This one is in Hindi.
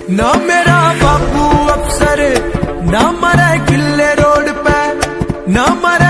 ना मेरा बापू अफसर, ना मरे किले रोड पे, ना मरे